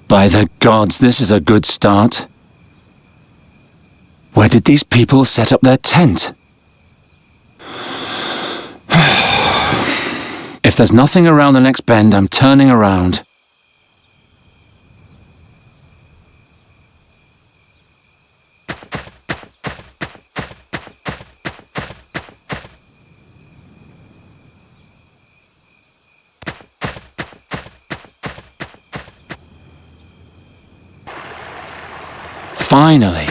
By the gods, this is a good start. Where did these people set up their tent? If there's nothing around the next bend, I'm turning around. Finally.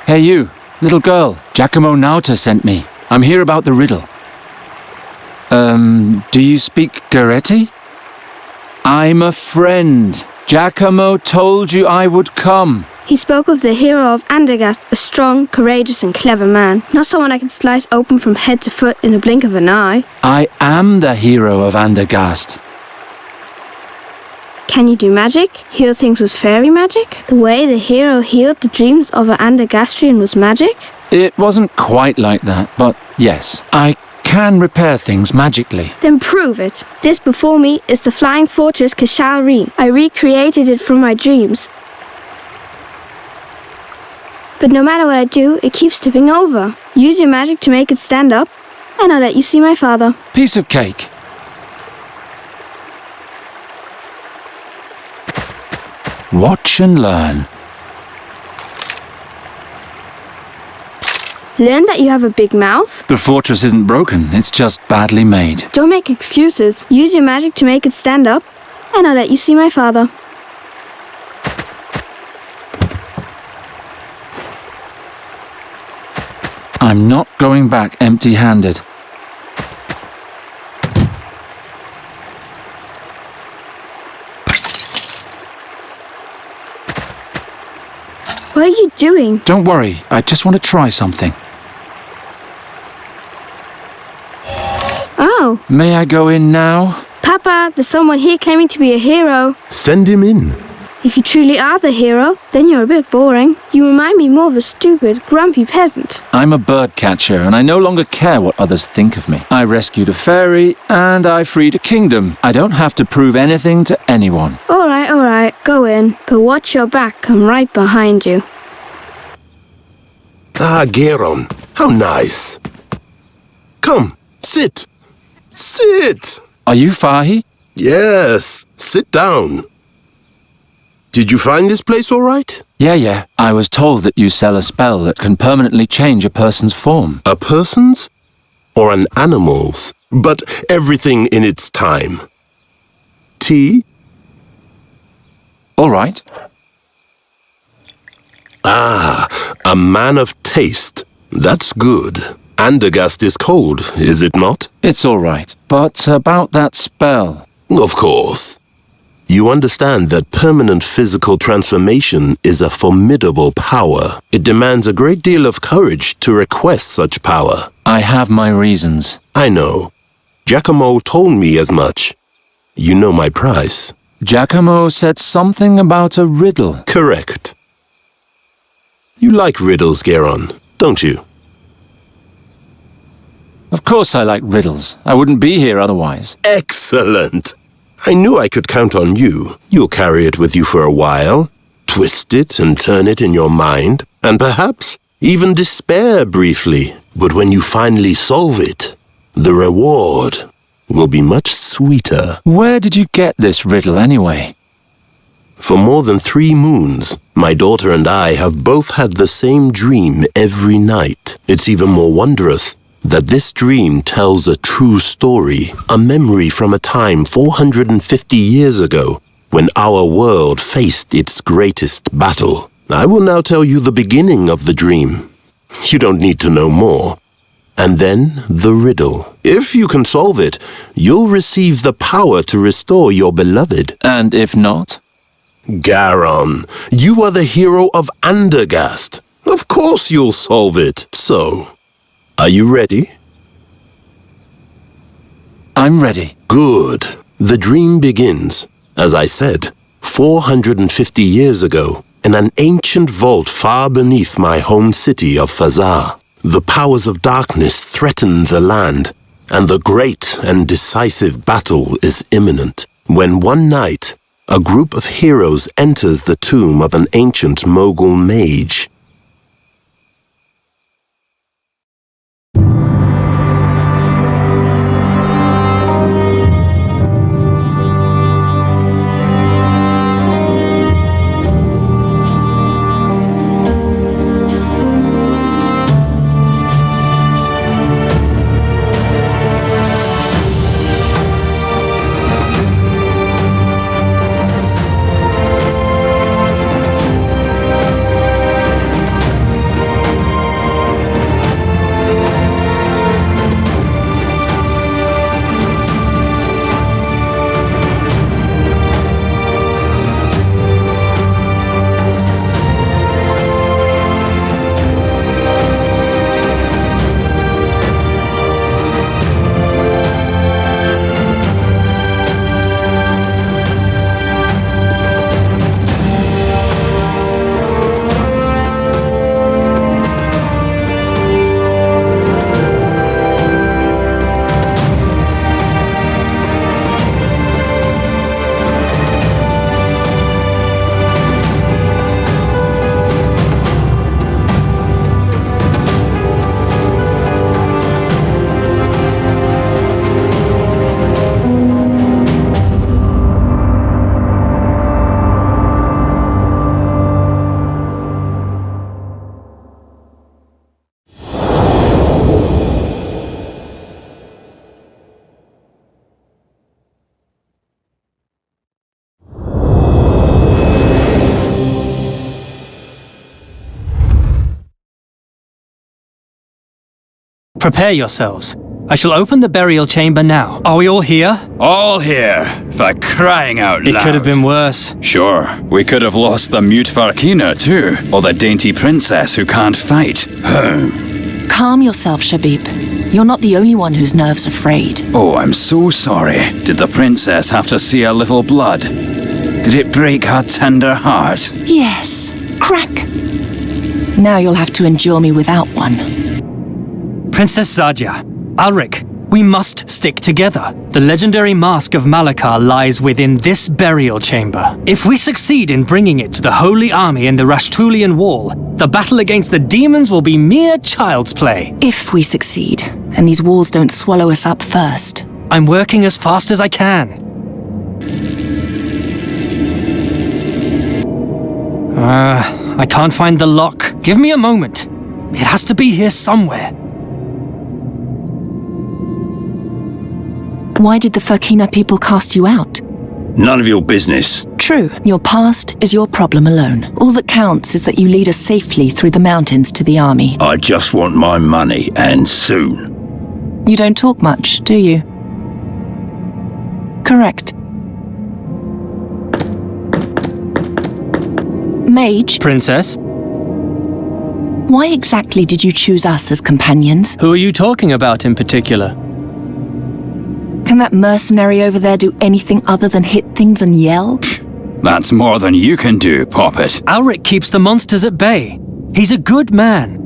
Hey you, little girl. Giacomo Nauta sent me. I'm here about the riddle. Do you speak Goretti? I'm a friend. Giacomo told you I would come. He spoke of the hero of Andergast, a strong, courageous and clever man. Not someone I can slice open from head to foot in a blink of an eye. I am the hero of Andergast. Can you do magic? Heal things with fairy magic? The way the hero healed the dreams of an Andergastrian was magic? It wasn't quite like that, but yes, I can repair things magically. Then prove it. This before me is the flying fortress Kashal-Ri. I recreated it from my dreams. But no matter what I do, it keeps tipping over. Use your magic to make it stand up, and I'll let you see my father. Piece of cake. Watch and learn. Learn that you have a big mouth? The fortress isn't broken, it's just badly made. Don't make excuses. Use your magic to make it stand up, and I'll let you see my father. I'm not going back empty-handed. What are you doing? Don't worry, I just want to try something. Oh. May I go in now? Papa, there's someone here claiming to be a hero. Send him in. If you truly are the hero, then you're a bit boring. You remind me more of a stupid, grumpy peasant. I'm a bird catcher, and I no longer care what others think of me. I rescued a fairy, and I freed a kingdom. I don't have to prove anything to anyone. All right, go in. But watch your back, I'm right behind you. Ah, Geron, how nice. Come, sit. Sit! Are you Fahi? Yes, sit down. Did you find this place all right? Yeah. I was told that you sell a spell that can permanently change a person's form. A person's? Or an animal's? But everything in its time. Tea? All right. Ah, a man of taste. That's good. Andergast is cold, is it not? It's all right. But about that spell... Of course. You understand that permanent physical transformation is a formidable power. It demands a great deal of courage to request such power. I have my reasons. I know. Giacomo told me as much. You know my price. Giacomo said something about a riddle. Correct. You like riddles, Geron, don't you? Of course I like riddles. I wouldn't be here otherwise. Excellent! I knew I could count on you. You'll carry it with you for a while, twist it and turn it in your mind, and perhaps even despair briefly. But when you finally solve it, the reward will be much sweeter. Where did you get this riddle anyway? For more than 3 moons, my daughter and I have both had the same dream every night. It's even more wondrous that this dream tells a true story, a memory from a time 450 years ago when our world faced its greatest battle. I will now tell you the beginning of the dream. You don't need to know more. And then the riddle. If you can solve it, you'll receive the power to restore your beloved. And if not? Garon, you are the hero of Andergast. Of course you'll solve it. So, are you ready? I'm ready. Good. The dream begins, as I said, 450 years ago, in an ancient vault far beneath my home city of Fazar. The powers of darkness threaten the land, and the great and decisive battle is imminent. When one night, a group of heroes enters the tomb of an ancient Mogul mage. Prepare yourselves. I shall open the burial chamber now. Are we all here? All here, for crying out loud. It could have been worse. Sure, we could have lost the mute Farkina too, or the dainty princess who can't fight. Calm yourself, Shabib. You're not the only one whose nerves are frayed. Oh, I'm so sorry. Did the princess have to see a little blood? Did it break her tender heart? Yes. Crack. Now you'll have to endure me without one. Princess Zadia, Alric, we must stick together. The legendary mask of Malakar lies within this burial chamber. If we succeed in bringing it to the Holy Army in the Rashtulian Wall, the battle against the demons will be mere child's play. If we succeed, and these walls don't swallow us up first. I'm working as fast as I can. I can't find the lock. Give me a moment. It has to be here somewhere. Why did the Farkina people cast you out? None of your business. True, your past is your problem alone. All that counts is that you lead us safely through the mountains to the army. I just want my money, and soon. You don't talk much, do you? Correct. Mage, Princess, why exactly did you choose us as companions? who are you talking about in particular? Can that mercenary over there do anything other than hit things and yell? That's more than you can do, Poppet. Alric keeps the monsters at bay. He's a good man.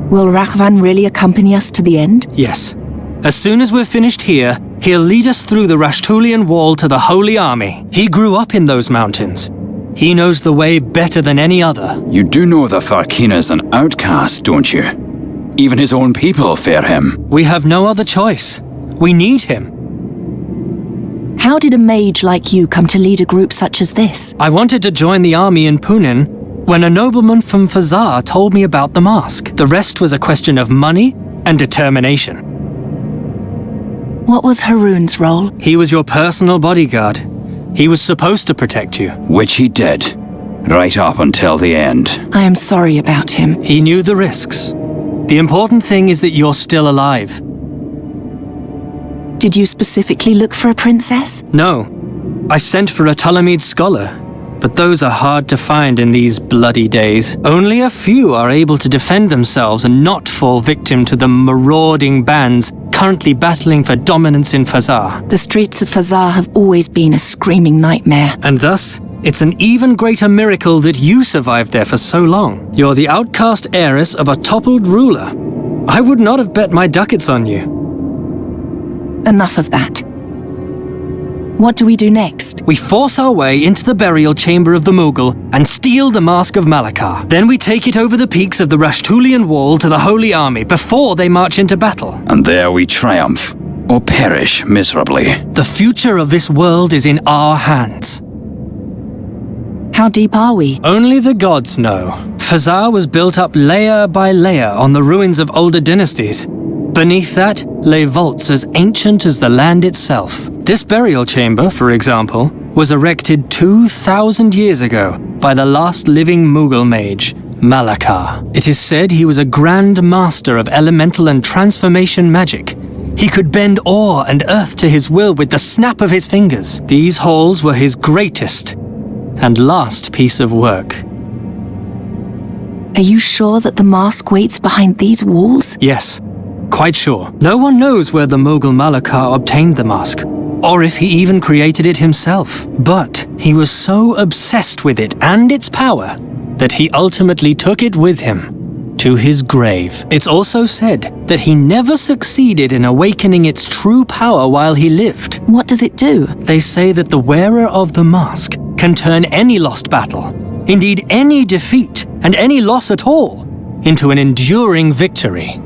Will Raghvan really accompany us to the end? Yes. As soon as we're finished here, he'll lead us through the Rashtulian Wall to the Holy Army. He grew up in those mountains. He knows the way better than any other. You do know the Farkina's an outcast, don't you? Even his own people fear him. We have no other choice. We need him. How did a mage like you come to lead a group such as this? I wanted to join the army in Punin when a nobleman from Fazar told me about the mask. The rest was a question of money and determination. What was Haroon's role? He was your personal bodyguard. He was supposed to protect you. Which he did. Right up until the end. I am sorry about him. He knew the risks. The important thing is that you're still alive. Did you specifically look for a princess? No. I sent for a Ptolemid scholar, but those are hard to find in these bloody days. Only a few are able to defend themselves and not fall victim to the marauding bands currently battling for dominance in Fazar. The streets of Fazar have always been a screaming nightmare. And thus, it's an even greater miracle that you survived there for so long. You're the outcast heiress of a toppled ruler. I would not have bet my ducats on you. Enough of that. What do we do next? We force our way into the burial chamber of the Mughal and steal the Mask of Malakar. Then we take it over the peaks of the Rashtulian Wall to the Holy Army before they march into battle. And there we triumph, or perish miserably. The future of this world is in our hands. How deep are we? Only the gods know. Fazar was built up layer by layer on the ruins of older dynasties. Beneath that lay vaults as ancient as the land itself. This burial chamber, for example, was erected 2,000 years ago by the last living Mughal mage, Malakar. It is said he was a grand master of elemental and transformation magic. He could bend ore and earth to his will with the snap of his fingers. These halls were his greatest and last piece of work. Are you sure that the mask waits behind these walls? Yes, quite sure. No one knows where the Mughal Malakar obtained the mask, or if he even created it himself. But he was so obsessed with it and its power that he ultimately took it with him to his grave. It's also said that he never succeeded in awakening its true power while he lived. What does it do? They say that the wearer of the mask can turn any lost battle, indeed any defeat and any loss at all, into an enduring victory.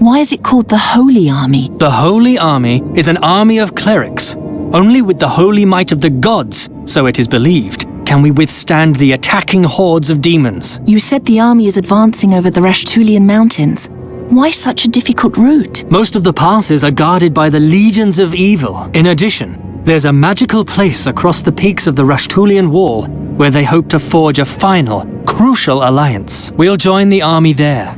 Why is it called the Holy Army? The Holy Army is an army of clerics. Only with the holy might of the gods, so it is believed, can we withstand the attacking hordes of demons. You said the army is advancing over the Rashtulian mountains. Why such a difficult route? Most of the passes are guarded by the legions of evil. In addition, there's a magical place across the peaks of the Rashtulian Wall where they hope to forge a final, crucial alliance. We'll join the army there.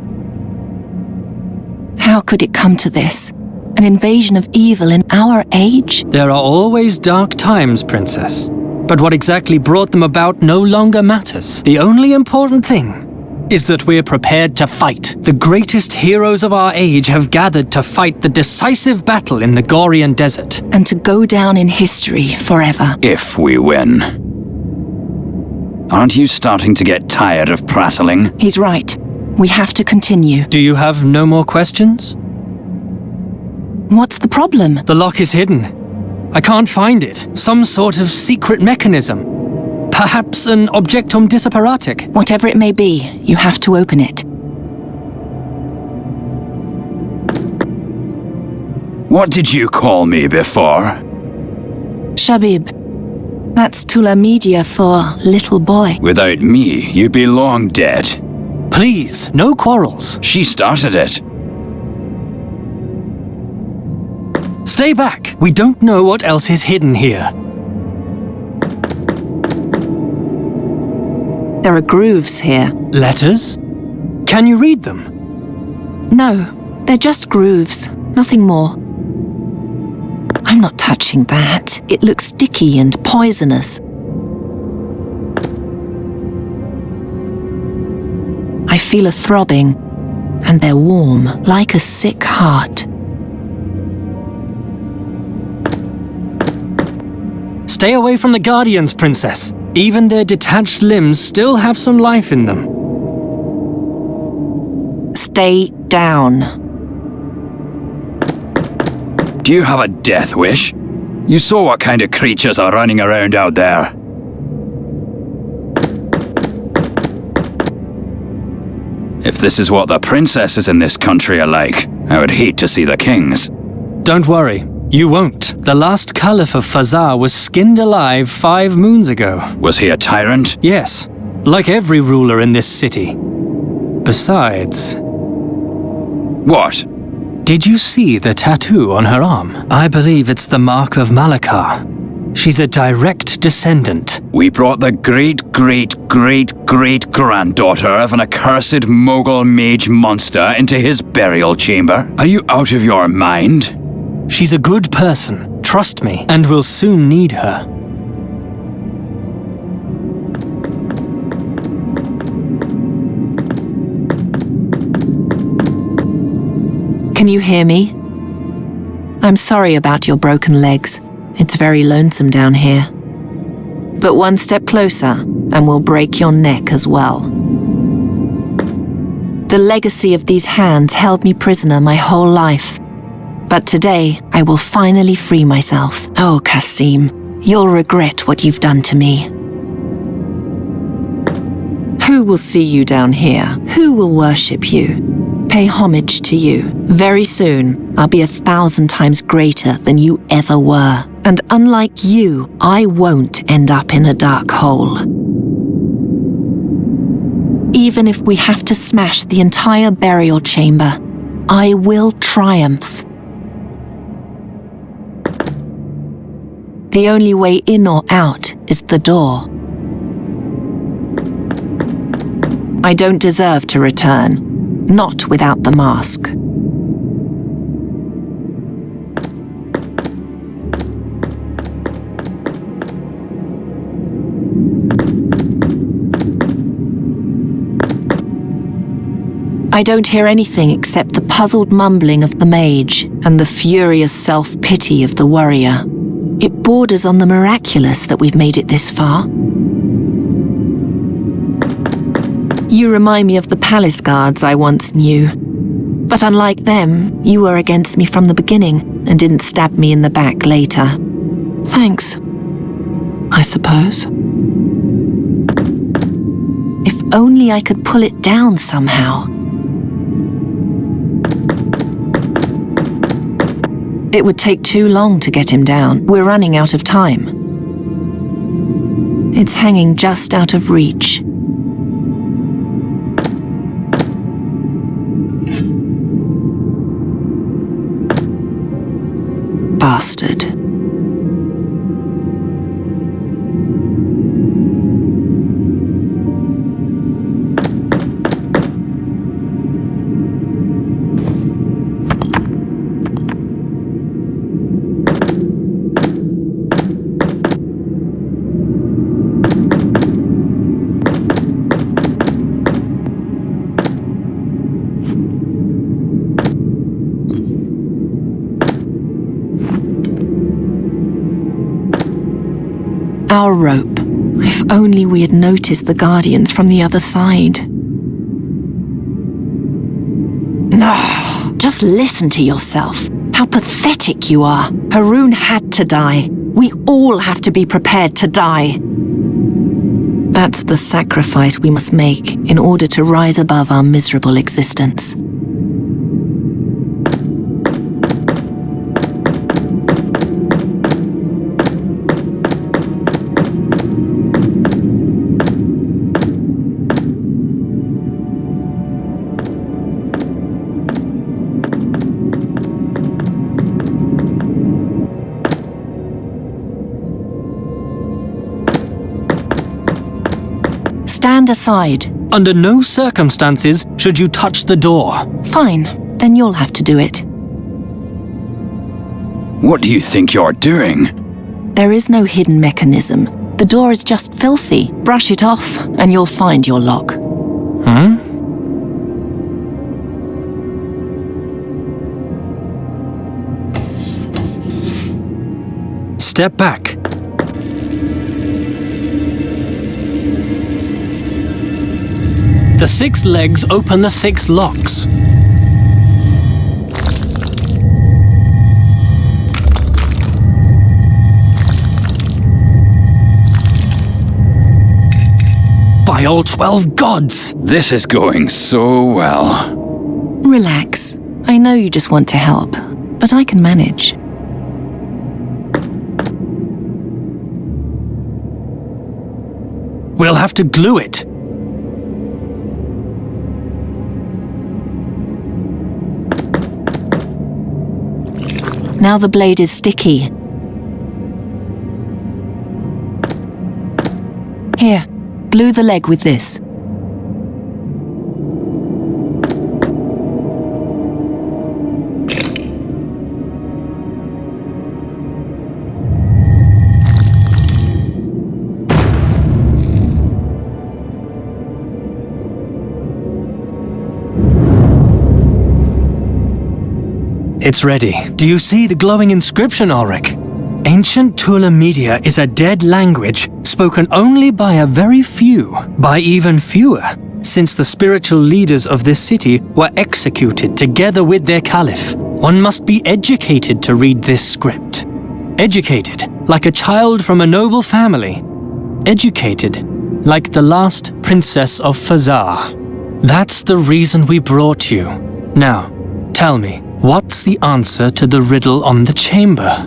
How could it come to this? An invasion of evil in our age? There are always dark times, Princess. But what exactly brought them about no longer matters. The only important thing is that we're prepared to fight. The greatest heroes of our age have gathered to fight the decisive battle in the Gorian Desert. And to go down in history forever. If we win. Aren't you starting to get tired of prattling? He's right. We have to continue. Do you have no more questions? What's the problem? The lock is hidden. I can't find it. Some sort of secret mechanism. Perhaps an objectum disapparatic. Whatever it may be, you have to open it. What did you call me before? Shabib. That's Tula Media for little boy. Without me, you'd be long dead. Please, no quarrels. She started it. Stay back. We don't know what else is hidden here. There are grooves here. Letters? Can you read them? No, they're just grooves. Nothing more. I'm not touching that. It looks sticky and poisonous. I feel a throbbing, and they're warm, like a sick heart. Stay away from the Guardians, Princess. Even their detached limbs still have some life in them. Stay down. Do you have a death wish? You saw what kind of creatures are running around out there. If this is what the princesses in this country are like, I would hate to see the kings. Don't worry, you won't. The last Caliph of Fazar was skinned alive 5 moons ago. Was he a tyrant? Yes, like every ruler in this city. Besides... What? Did you see the tattoo on her arm? I believe it's the mark of Malakar. She's a direct descendant. We brought the great-great-great-great-granddaughter of an accursed Mughal mage monster into his burial chamber. Are you out of your mind? She's a good person, trust me, and we'll soon need her. Can you hear me? I'm sorry about your broken legs. It's very lonesome down here. But one step closer, and we'll break your neck as well. The legacy of these hands held me prisoner my whole life. But today, I will finally free myself. Oh, Kasim, you'll regret what you've done to me. Who will see you down here? Who will worship you? Pay homage to you. Very soon, I'll be 1,000 times greater than you ever were. And unlike you, I won't end up in a dark hole. Even if we have to smash the entire burial chamber, I will triumph. The only way in or out is the door. I don't deserve to return, not without the mask. I don't hear anything except the puzzled mumbling of the mage and the furious self-pity of the warrior. It borders on the miraculous that we've made it this far. You remind me of the palace guards I once knew. But unlike them, you were against me from the beginning and didn't stab me in the back later. Thanks, I suppose. If only I could pull it down somehow. It would take too long to get him down. We're running out of time. It's hanging just out of reach. Bastard. Our rope. If only we had noticed the Guardians from the other side. Just listen to yourself. How pathetic you are. Haroon had to die. We all have to be prepared to die. That's the sacrifice we must make in order to rise above our miserable existence. Stand aside. Under no circumstances should you touch the door. Fine, then you'll have to do it. What do you think you're doing? There is no hidden mechanism. The door is just filthy. Brush it off, and you'll find your lock. Step back. The 6 legs open the 6 locks. By all 12 gods! This is going so well. Relax. I know you just want to help, but I can manage. We'll have to glue it. Now the blade is sticky. Here, glue the leg with this. It's ready. Do you see the glowing inscription, Ulrich? Ancient Tula Media is a dead language spoken only by a very few, by even fewer, since the spiritual leaders of this city were executed together with their caliph. One must be educated to read this script. Educated like a child from a noble family. Educated like the last princess of Fazar. That's the reason we brought you. Now, tell me, what's the answer to the riddle on the chamber?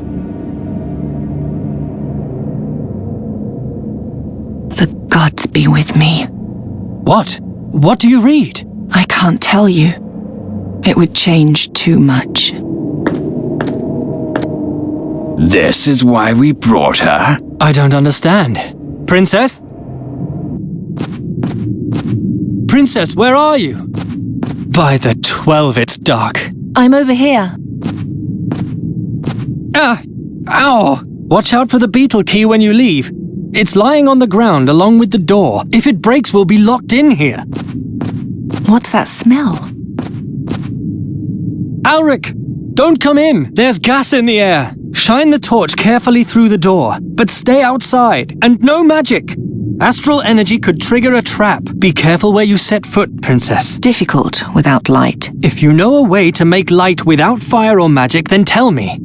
The gods be with me. What? What do you read? I can't tell you. It would change too much. This is why we brought her? I don't understand. Princess? Princess, where are you? By the 12, it's dark. I'm over here. Ah! Ow! Watch out for the beetle key when you leave. It's lying on the ground along with the door. If it breaks, we'll be locked in here. What's that smell? Alric! Don't come in! There's gas in the air! Shine the torch carefully through the door, but stay outside, and no magic! Astral energy could trigger a trap. Be careful where you set foot, Princess. Difficult without light. If you know a way to make light without fire or magic, then tell me.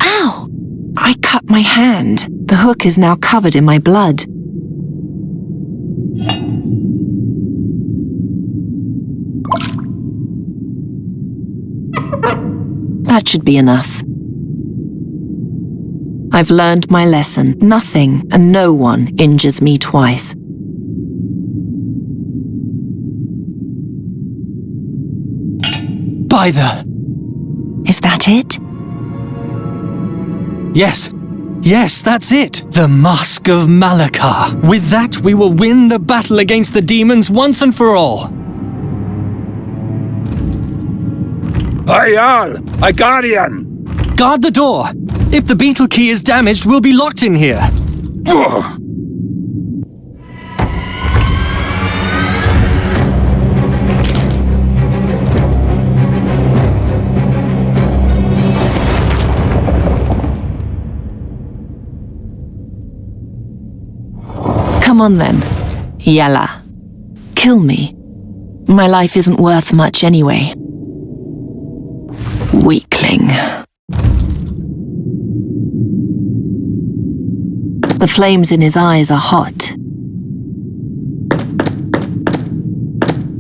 Ow! I cut my hand. The hook is now covered in my blood. That should be enough. I've learned my lesson. Nothing and no one injures me twice. By the... Is that it? Yes. Yes, that's it. The Mask of Malakar. With that, we will win the battle against the demons once and for all. Bayal, a guardian! Guard the door. If the beetle key is damaged, we'll be locked in here. Ugh. Come on then. Yalla. Kill me. My life isn't worth much anyway. Weakling. The flames in his eyes are hot.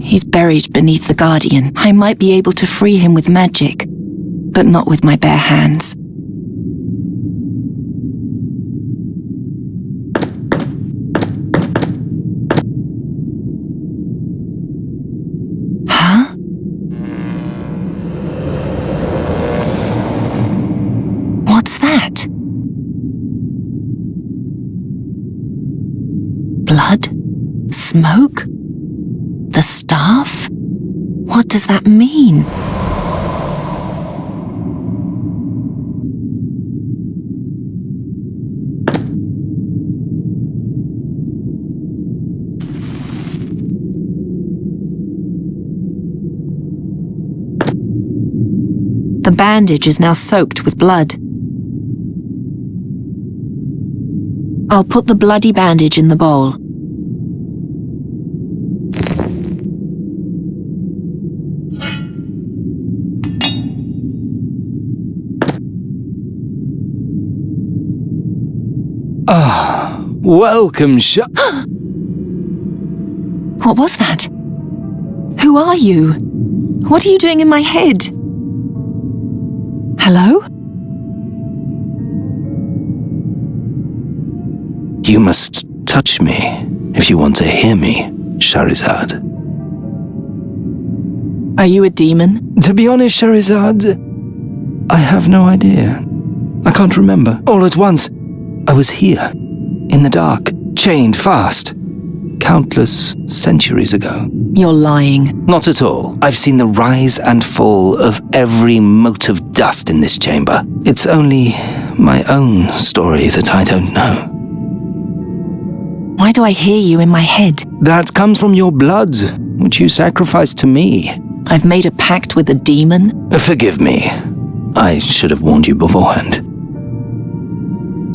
He's buried beneath the Guardian. I might be able to free him with magic, but not with my bare hands. Huh? What's that? Blood? Smoke? The staff? What does that mean? The bandage is now soaked with blood. I'll put the bloody bandage in the bowl. Welcome, What was that? Who are you? What are you doing in my head? Hello? You must touch me if you want to hear me, Shahrazad. Are you a demon? To be honest, Shahrazad, I have no idea. I can't remember. All at once, I was here, in the dark, chained fast, countless centuries ago. You're lying. Not at all. I've seen the rise and fall of every mote of dust in this chamber. It's only my own story that I don't know. Why do I hear you in my head? That comes from your blood, which you sacrificed to me. I've made a pact with a demon? Forgive me. I should have warned you beforehand.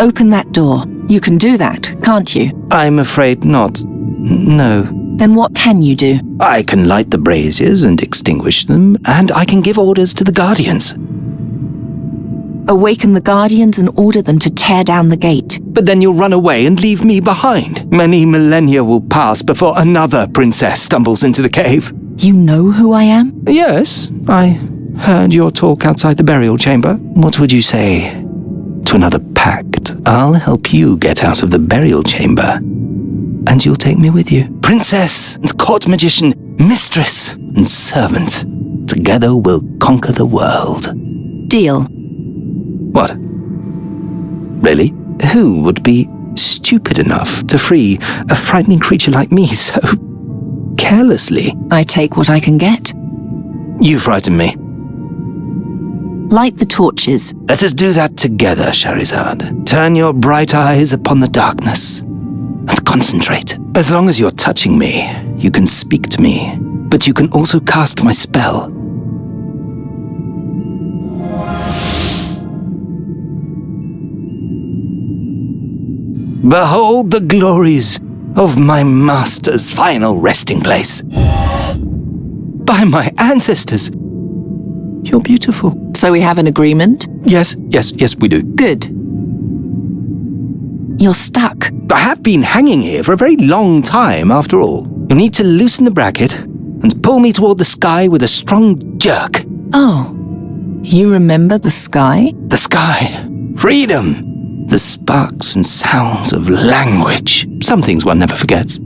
Open that door. You can do that, can't you? I'm afraid not. No. Then what can you do? I can light the braziers and extinguish them, and I can give orders to the Guardians. Awaken the Guardians and order them to tear down the gate. But then you'll run away and leave me behind. Many millennia will pass before another princess stumbles into the cave. You know who I am? Yes, I heard your talk outside the burial chamber. What would you say to another pact? I'll help you get out of the burial chamber, and you'll take me with you. Princess and court magician, mistress and servant. Together we'll conquer the world. Deal. What? Really? Who would be stupid enough to free a frightening creature like me so carelessly? I take what I can get. You frighten me. Light the torches. Let us do that together, Shahrazad. Turn your bright eyes upon the darkness and concentrate. As long as you're touching me, you can speak to me, but you can also cast my spell. Behold the glories of my master's final resting place. By my ancestors, you're beautiful. So we have an agreement? Yes, we do. Good. You're stuck. I have been hanging here for a very long time, after all. You need to loosen the bracket and pull me toward the sky with a strong jerk. Oh, you remember the sky? The sky. Freedom. The sparks and sounds of language. Some things one never forgets.